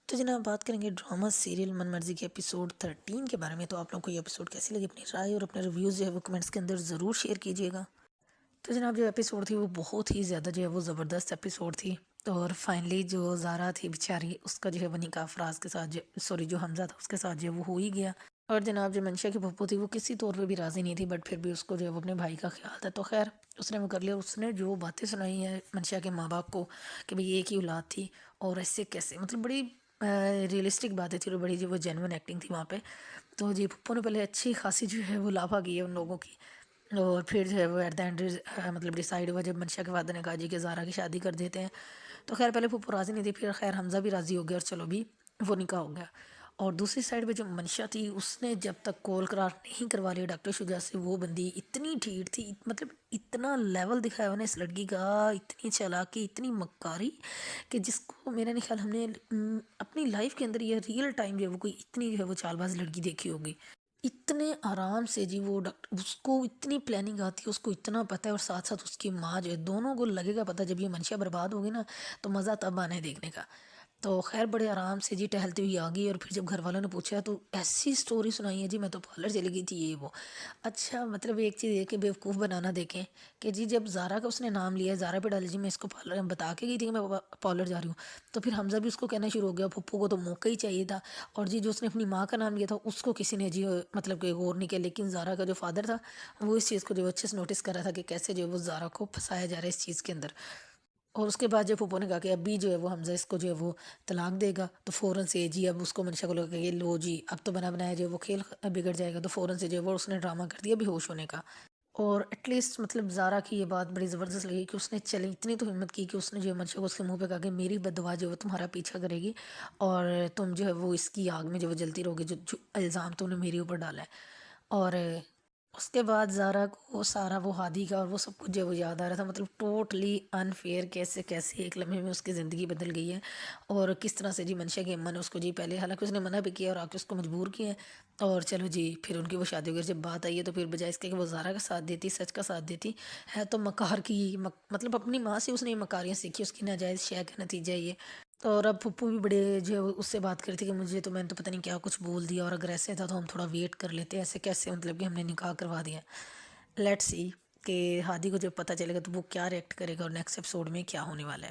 تو جناب بات کریں گے ڈرامہ سیریل من مرضی کے ایپیسوڈ 13 کے بارے میں۔ تو آپ لوگوں کو یہ ایپیسوڈ کیسی لگی، اپنی رائے اور اپنے ریویوز جو ہے وہ کمنٹس کے اندر ضرور شیئر کیجیے گا۔ تو جناب جو ایپیسوڈ تھی وہ بہت ہی زیادہ جو ہے وہ زبردست ایپیسوڈ تھی، اور فائنلی جو زارا تھی بیچاری، اس کا جو ہے وہ نکاح فراز کے ساتھ جو حمزہ تھا اس کے ساتھ جو ہے وہ ہو ہی گیا۔ اور جناب جو منشا کی پھپھو تھی وہ کسی طور پہ بھی راضی نہیں تھی، بٹ پھر بھی اس کو جو ہے وہ اپنے بھائی کا خیال تھا، تو خیر اس نے وہ کر لیا۔ اس نے جو باتیں سنائی ہیں منشا کے ماں باپ کو کہ بھئی ایک ہی اولاد تھی اور ایسے کیسے، مطلب بڑی ریئلسٹک باتیں تھی اور بڑی جو وہ جینون ایکٹنگ تھی وہاں پہ۔ تو جی پھپھو نے پہلے اچھی خاصی جو ہے وہ لافہ کی ہے ان لوگوں کی، اور پھر جو ہے وہ ایٹ دا اینڈ مطلب ڈیسائیڈ ہوا جب منشا کے فادر نے کہا جی کہ زارا کی شادی کر دیتے ہیں۔ تو خیر پہلے پھپھو راضی نہیں تھی، پھر خیر حمزہ بھی راضی ہو گیا اور چلو بھی وہ نکاح ہو گیا۔ اور دوسری سائڈ پہ جو منشا تھی اس نے جب تک کول قرار نہیں کروا لیا ڈاکٹر شجاع سے، وہ بندی اتنی ڈھیٹ تھی، مطلب اتنا لیول دکھایا انہوں نے اس لڑکی کا، اتنی چالاکی اتنی مکاری کہ جس کو میرا نہیں خیال ہم نے اپنی لائف کے اندر یہ ریئل ٹائم جو ہے وہ کوئی اتنی جو ہے وہ چال باز لڑکی دیکھی ہوگی۔ اتنے آرام سے جی وہ ڈاکٹر، اس کو اتنی پلاننگ آتی ہے، اس کو اتنا پتہ ہے، اور ساتھ ساتھ اس کی ماں جو ہے، دونوں کو لگے گا پتہ جب یہ منشا برباد ہوگی نا تو مزہ تب آنا ہے دیکھنے کا۔ تو خیر بڑے آرام سے جی ٹہلتی ہوئی آ گئی، اور پھر جب گھر والوں نے پوچھا تو ایسی سٹوری سنائی ہے جی، میں تو پارلر چلی گئی تھی یہ وہ۔ اچھا مطلب ایک چیز یہ کہ بیوقوف بنانا دیکھیں کہ جی جب زارا کا اس نے نام لیا، زارا پہ ڈالی جی میں اس کو پارلر بتا کے گئی تھی کہ میں پارلر جا رہی ہوں، تو پھر حمزہ بھی اس کو کہنا شروع ہو گیا، پھپھو کو تو موقع ہی چاہیے تھا۔ اور جی جو اس نے اپنی ماں کا نام لیا تھا اس کو کسی نے جی مطلب کہ غور نہیں کیا، لیکن زارا کا جو فادر تھا وہ اس چیز کو جو اچھے سے نوٹس کر رہا تھا کہ کیسے جو وہ زارا کو پھنسایا جا رہا ہے اس چیز کے اندر۔ اور اس کے بعد جب پھپھو نے کہا کہ ابھی جو ہے وہ حمزہ اس کو جو ہے وہ طلاق دے گا، تو فوراً سے جی اب اس کو منشا کو لگا کہ لو جی اب تو بنا بنایا جو ہے وہ کھیل بگڑ جائے گا، تو فوراً سے جو ہے وہ اس نے ڈرامہ کر دیا بے ہوش ہونے کا۔ اور ایٹ لیسٹ مطلب زارا کی یہ بات بڑی زبردست لگی کہ اس نے چلی اتنی تو ہمت کی کہ اس نے جو ہے منشا کو اس کے منہ پہ کہا کہ میری بد دعا جو ہے وہ تمہارا پیچھا کرے گی، اور تم جو ہے وہ اس کی آگ میں جو وہ جلتی رہو گی، جو الزام تم نے میرے اوپر ڈالا ہے۔ اور اس کے بعد زارا کو سارا وہ ہادی کا اور وہ سب کچھ جو وہ یاد آ رہا تھا، مطلب ٹوٹلی انفیئر کیسے کیسے ایک لمحے میں اس کی زندگی بدل گئی ہے، اور کس طرح سے جی منشا کی اماں نے اس کو جی پہلے حالانکہ اس نے منع بھی کیا اور آ کے اس کو مجبور کیا ہے، اور چلو جی پھر ان کی وہ شادی وغیرہ جب بات آئی ہے تو پھر بجائے اس کے کہ وہ زارا کا ساتھ دیتی، سچ کا ساتھ دیتی ہے، تو مکار کی مطلب اپنی ماں سے اس نے یہ مکاریاں سیکھی، اس کی ناجائز شے کا نتیجہ یہ۔ اور اب پھپھو بھی بڑے جو ہے اس سے بات کری تھی کہ مجھے تو میں نے تو پتہ نہیں کیا کچھ بول دیا، اور اگر ایسے تھا تو ہم تھوڑا ویٹ کر لیتے، ایسے کیسے مطلب کہ ہم نے نکاح کروا دیا۔ لیٹس سی کہ ہادی کو جب پتہ چلے گا تو وہ کیا ریئیکٹ کرے گا اور نیکسٹ ایپیسوڈ میں کیا ہونے والا ہے۔